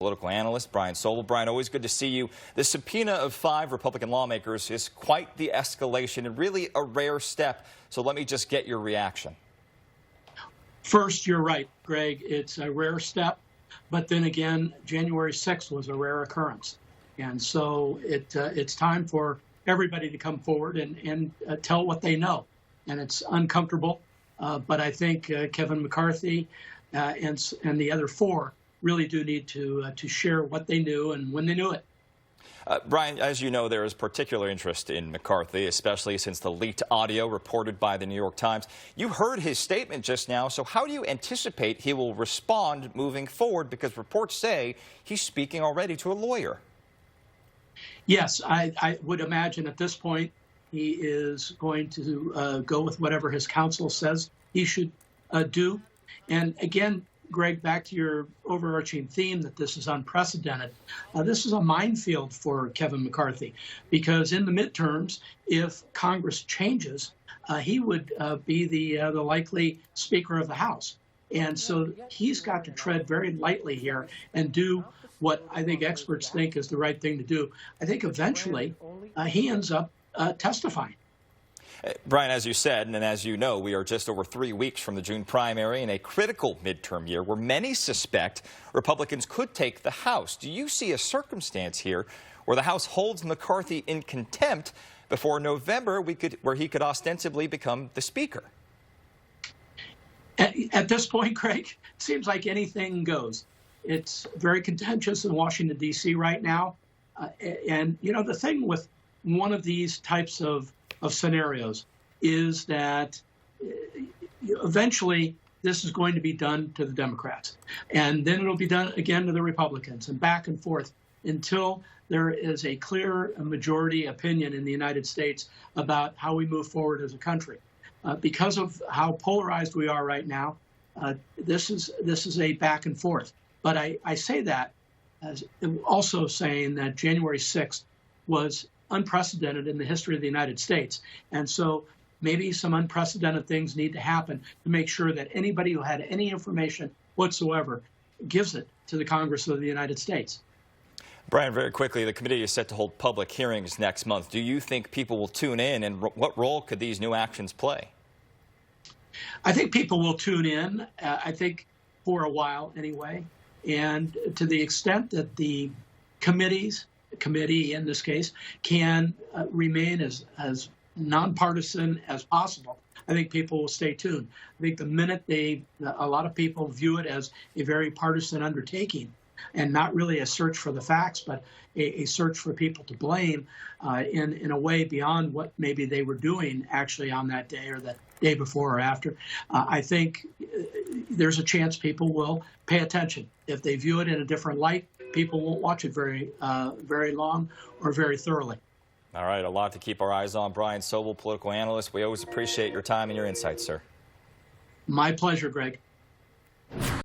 Political analyst Brian Sobel. Brian, always good to see you. The subpoena of 5 Republican lawmakers is quite the escalation and really a rare step. So let me just get your reaction. First, you're right, Greg. It's a rare step. But then again, January 6th was a rare occurrence. And so it's time for everybody to come forward and tell what they know. And it's uncomfortable. But I think Kevin McCarthy and the other 4 really do need to share what they knew and when they knew it. Brian, as you know, there is particular interest in McCarthy, especially since the leaked audio reported by the New York Times. You heard his statement just now, so how do you anticipate he will respond moving forward? Because reports say he's speaking already to a lawyer. Yes, I would imagine at this point he is going to go with whatever his counsel says he should do. And again, Greg, back to your overarching theme that this is unprecedented. This is a minefield for Kevin McCarthy, because in the midterms, if Congress changes, he would be the likely Speaker of the House. And so he's got to tread very lightly here and do what I think experts think is the right thing to do. I think eventually he ends up testifying. Brian, as you said, and as you know, we are just over 3 weeks from the June primary in a critical midterm year where many suspect Republicans could take the House. Do you see a circumstance here where the House holds McCarthy in contempt before November where he could ostensibly become the Speaker? At this point, Craig, it seems like anything goes. It's very contentious in Washington, D.C. right now. And, you know, the thing with one of these types of scenarios is that eventually this is going to be done to the Democrats, and then it'll be done again to the Republicans, and back and forth until there is a clear majority opinion in the United States about how we move forward as a country. Because of how polarized we are right now, this is a back and forth. But I say that as also saying that January 6th was unprecedented in the history of the United States. And so maybe some unprecedented things need to happen to make sure that anybody who had any information whatsoever gives it to the Congress of the United States. Brian, very quickly, the committee is set to hold public hearings next month. Do you think people will tune in, and what role could these new actions play? I think people will tune in, I think for a while anyway. And to the extent that the committee in this case can remain as nonpartisan as possible, I think people will stay tuned. I think the minute a lot of people view it as a very partisan undertaking and not really a search for the facts, but a search for people to blame in a way beyond what maybe they were doing actually on that day or the day before or after, I think there's a chance people will pay attention. If they view it in a different light, people won't watch it very long or very thoroughly. All right, a lot to keep our eyes on. Brian Sobel, political analyst. We always appreciate your time and your insights, sir. My pleasure, Greg.